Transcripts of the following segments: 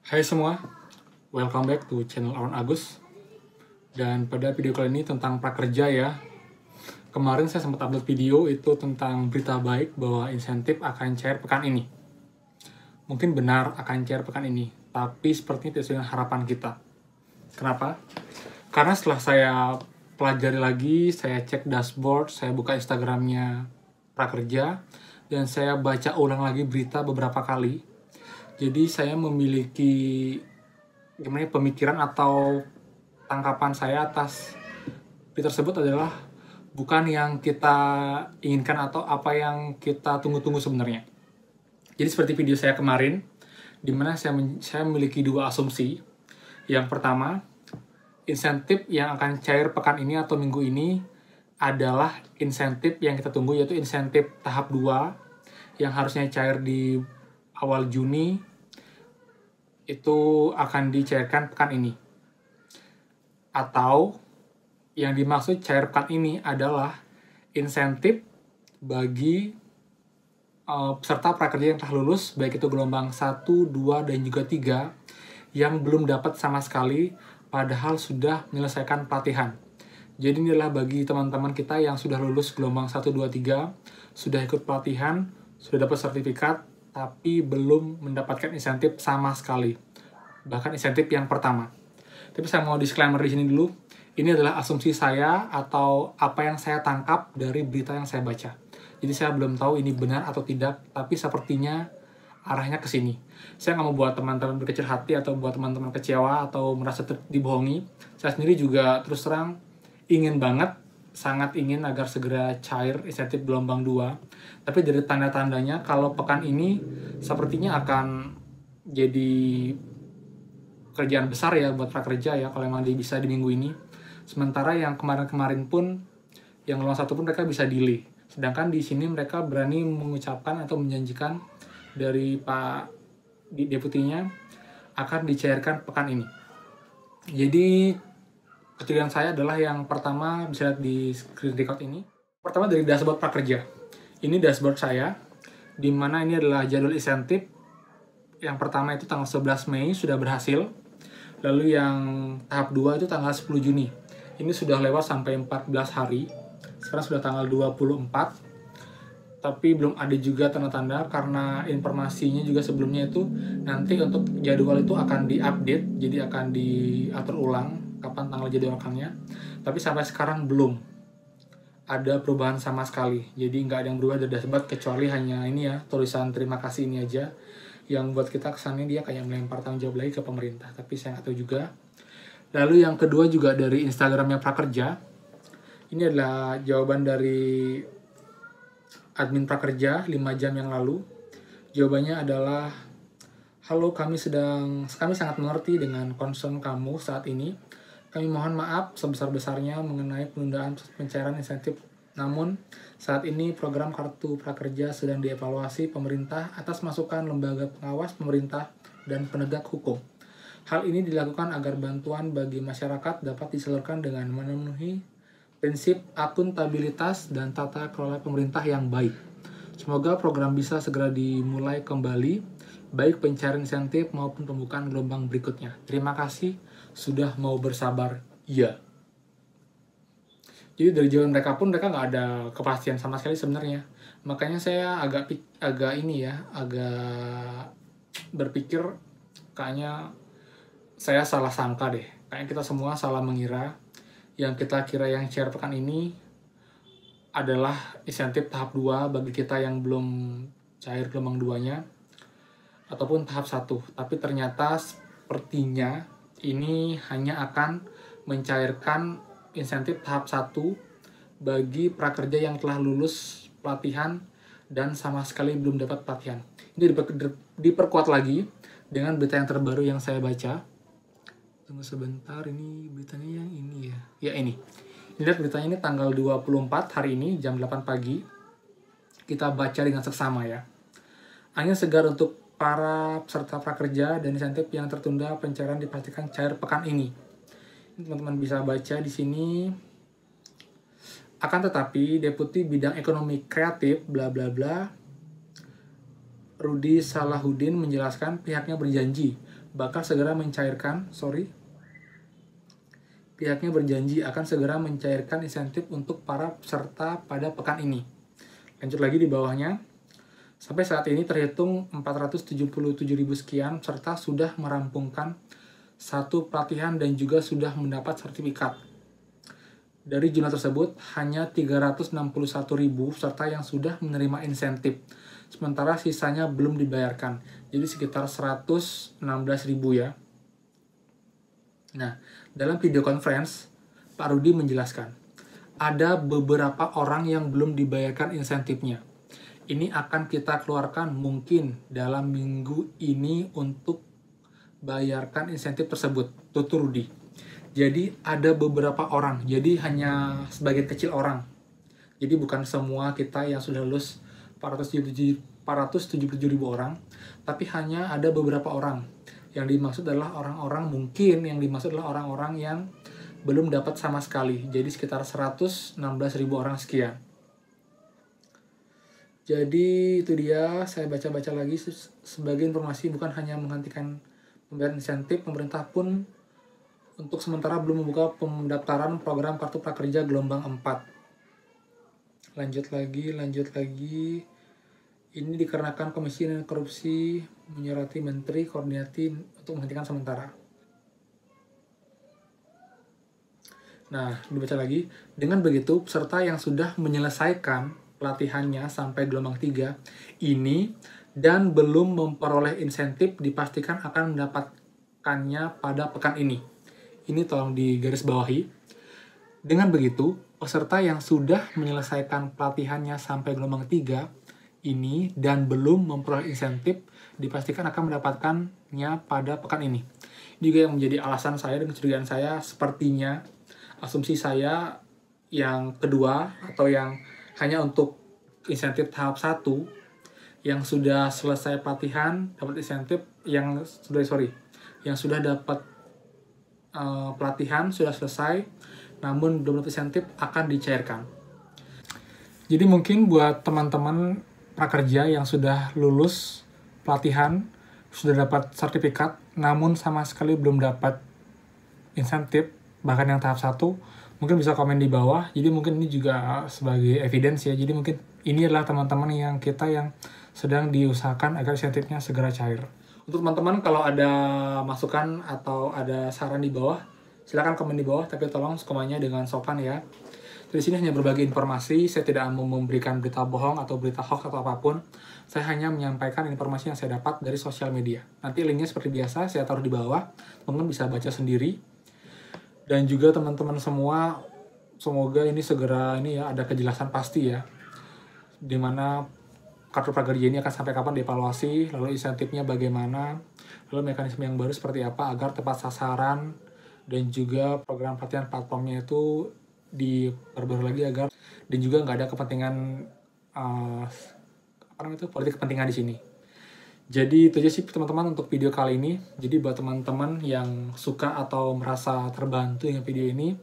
Hai semua, welcome back to channel Aaron Agus. Dan pada video kali ini tentang prakerja ya. Kemarin saya sempat upload video itu tentang berita baik bahwa insentif akan cair pekan ini. Mungkin benar akan cair pekan ini, tapi sepertinya tidak sesuai dengan harapan kita. Kenapa? Karena setelah saya pelajari lagi, saya cek dashboard, saya buka Instagramnya prakerja, dan saya baca ulang lagi berita beberapa kali. Jadi saya memiliki pemikiran atau tangkapan saya atas berita tersebut adalah bukan yang kita inginkan atau apa yang kita tunggu-tunggu sebenarnya. Jadi seperti video saya kemarin, di mana saya memiliki dua asumsi. Yang pertama, insentif yang akan cair pekan ini atau minggu ini adalah insentif yang kita tunggu, yaitu insentif tahap 2 yang harusnya cair di awal Juni, itu akan dicairkan pekan ini. Atau yang dimaksud cair pekan ini adalah insentif bagi peserta prakerja yang telah lulus, baik itu gelombang 1, 2, dan juga 3, yang belum dapat sama sekali, padahal sudah menyelesaikan pelatihan. Jadi ini adalah bagi teman-teman kita yang sudah lulus gelombang 1, 2, 3, sudah ikut pelatihan, sudah dapat sertifikat, tapi belum mendapatkan insentif sama sekali. Bahkan insentif yang pertama. Tapi saya mau disclaimer di sini dulu. Ini adalah asumsi saya atau apa yang saya tangkap dari berita yang saya baca. Jadi saya belum tahu ini benar atau tidak, tapi sepertinya arahnya ke sini. Saya nggak mau buat teman-teman berkecil hati atau buat teman-teman kecewa atau merasa dibohongi. Saya sendiri juga terus terang ingin banget, sangat ingin agar segera cair insentif gelombang 2. Tapi dari tanda-tandanya kalau pekan ini sepertinya akan jadi kerjaan besar ya buat prakerja ya kalau memang bisa di minggu ini. Sementara yang kemarin-kemarin pun, yang gelombang 1 pun mereka bisa delay. Sedangkan di sini mereka berani mengucapkan atau menjanjikan dari Pak Deputinya akan dicairkan pekan ini. Jadi kecurigaan saya adalah yang pertama, bisa lihat di screen record ini. Pertama dari dashboard prakerja. Ini dashboard saya, di mana ini adalah jadwal insentif. Yang pertama itu tanggal 11 Mei sudah berhasil. Lalu yang tahap 2 itu tanggal 10 Juni. Ini sudah lewat sampai 14 hari. Sekarang sudah tanggal 24. Tapi belum ada juga tanda-tanda karena informasinya juga sebelumnya itu nanti untuk jadwal itu akan diupdate. Jadi akan diatur ulang kapan tanggal jadwalkannya. Tapi sampai sekarang belum ada perubahan sama sekali. Jadi nggak ada yang berubah dari dashboard kecuali hanya ini ya, tulisan terima kasih ini aja. Yang buat kita kesannya dia kayak melempar tanggung jawab lagi ke pemerintah. Tapi saya nggak tahu juga. Lalu yang kedua juga dari Instagramnya prakerja. Ini adalah jawaban dari admin prakerja 5 jam yang lalu. Jawabannya adalah, halo, kami sangat mengerti dengan concern kamu saat ini. Kami mohon maaf sebesar-besarnya mengenai penundaan pencairan insentif. Namun, saat ini program Kartu Prakerja sedang dievaluasi pemerintah atas masukan lembaga pengawas pemerintah dan penegak hukum. Hal ini dilakukan agar bantuan bagi masyarakat dapat disalurkan dengan memenuhi prinsip akuntabilitas dan tata kelola pemerintah yang baik. Semoga program bisa segera dimulai kembali, baik pencairan insentif maupun pembukaan gelombang berikutnya. Terima kasih sudah mau bersabar. Iya. Jadi dari jawaban mereka pun mereka nggak ada kepastian sama sekali sebenarnya. Makanya saya agak berpikir kayaknya saya salah sangka deh. Kayaknya kita semua salah mengira. Yang kita kira yang cair pekan ini adalah insentif tahap 2 bagi kita yang belum cair gelombang 2-nya. Ataupun tahap 1. Tapi ternyata sepertinya ini hanya akan mencairkan insentif tahap 1 bagi prakerja yang telah lulus pelatihan dan sama sekali belum dapat pelatihan. Ini diperkuat lagi dengan berita yang terbaru yang saya baca. Tunggu sebentar, ini beritanya yang ini ya. Ya ini. Lihat beritanya ini tanggal 24 hari ini jam 8 pagi. Kita baca dengan seksama ya. Angin segar untuk para peserta prakerja dan insentif yang tertunda pencairan dipastikan cair pekan ini. Teman-teman bisa baca di sini. Akan tetapi, Deputi Bidang Ekonomi Kreatif bla bla bla Rudi Salahuddin menjelaskan pihaknya berjanji bakal segera mencairkan, pihaknya berjanji akan segera mencairkan insentif untuk para peserta pada pekan ini. Lanjut lagi di bawahnya, sampai saat ini terhitung 477.000 sekian peserta sudah merampungkan satu pelatihan dan juga sudah mendapat sertifikat. Dari jumlah tersebut, hanya 361.000 peserta yang sudah menerima insentif, sementara sisanya belum dibayarkan. Jadi sekitar 116.000 ya. Nah, dalam video conference, Pak Rudi menjelaskan, ada beberapa orang yang belum dibayarkan insentifnya. Ini akan kita keluarkan mungkin dalam minggu ini untuk bayarkan insentif tersebut, tutur Rudi. Jadi ada beberapa orang, jadi hanya sebagian kecil orang. Jadi bukan semua kita yang sudah lulus 477.000 orang, tapi hanya ada beberapa orang. Yang dimaksud adalah orang-orang yang belum dapat sama sekali. Jadi sekitar 116.000 orang sekian. Jadi itu dia, saya baca-baca lagi sebagai informasi, bukan hanya menghentikan pembayaran insentif, pemerintah pun untuk sementara belum membuka pendaftaran program Kartu Prakerja gelombang 4. Lanjut lagi. Ini dikarenakan Komisi Korupsi menyurati Menteri Koordinasi untuk menghentikan sementara. Nah, dibaca lagi. Dengan begitu, peserta yang sudah menyelesaikan pelatihannya sampai gelombang 3 ini dan belum memperoleh insentif dipastikan akan mendapatkannya pada pekan ini. Ini tolong digarisbawahi. Dengan begitu, peserta yang sudah menyelesaikan pelatihannya sampai gelombang 3 ini dan belum memperoleh insentif dipastikan akan mendapatkannya pada pekan ini. Ini juga yang menjadi alasan saya dan kecurigaan saya, sepertinya asumsi saya yang kedua atau yang hanya untuk insentif tahap 1 yang sudah selesai pelatihan dapat insentif, yang sudah dapat pelatihan sudah selesai namun belum dapat insentif akan dicairkan. Jadi mungkin buat teman-teman prakerja yang sudah lulus pelatihan, sudah dapat sertifikat, namun sama sekali belum dapat insentif, bahkan yang tahap 1, mungkin bisa komen di bawah. Jadi mungkin ini juga sebagai evidence ya. Jadi mungkin ini adalah teman-teman yang sedang diusahakan agar insentifnya segera cair. Untuk teman-teman, kalau ada masukan atau ada saran di bawah, silakan komen di bawah, tapi tolong komennya dengan sopan ya. Di sini hanya berbagi informasi, saya tidak mau memberikan berita bohong atau berita hoax atau apapun. Saya hanya menyampaikan informasi yang saya dapat dari sosial media. Nanti linknya seperti biasa saya taruh di bawah, teman-teman bisa baca sendiri. Dan juga teman-teman semua, semoga ini segera ada kejelasan pasti ya, dimana Kartu Prakerja ini akan sampai kapan dievaluasi, lalu insentifnya bagaimana, lalu mekanisme yang baru seperti apa agar tepat sasaran, dan juga program pelatihan platformnya itu diperbarui lagi agar, dan juga nggak ada kepentingan politik kepentingan di sini. Jadi itu aja sih teman-teman untuk video kali ini. Jadi buat teman-teman yang suka atau merasa terbantu dengan video ini,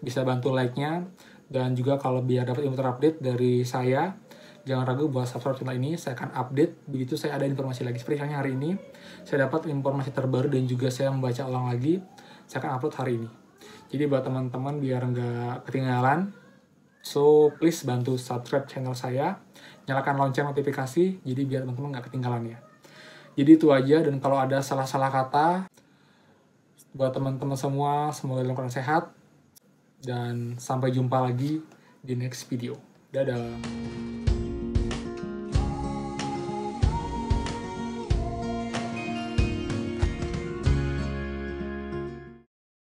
bisa bantu like-nya, dan juga kalau biar dapat info terupdate dari saya, jangan ragu buat subscribe channel ini. Saya akan update begitu saya ada informasi lagi. Seperti halnya hari ini, saya dapat informasi terbaru dan juga saya membaca ulang lagi. Saya akan upload hari ini. Jadi buat teman-teman biar nggak ketinggalan, so please bantu subscribe channel saya, nyalakan lonceng notifikasi, jadi biar teman-teman nggak ketinggalan ya. Jadi itu aja, dan kalau ada salah-salah kata, buat teman-teman semua, semoga dalam keadaan sehat, dan sampai jumpa lagi di next video. Dadah!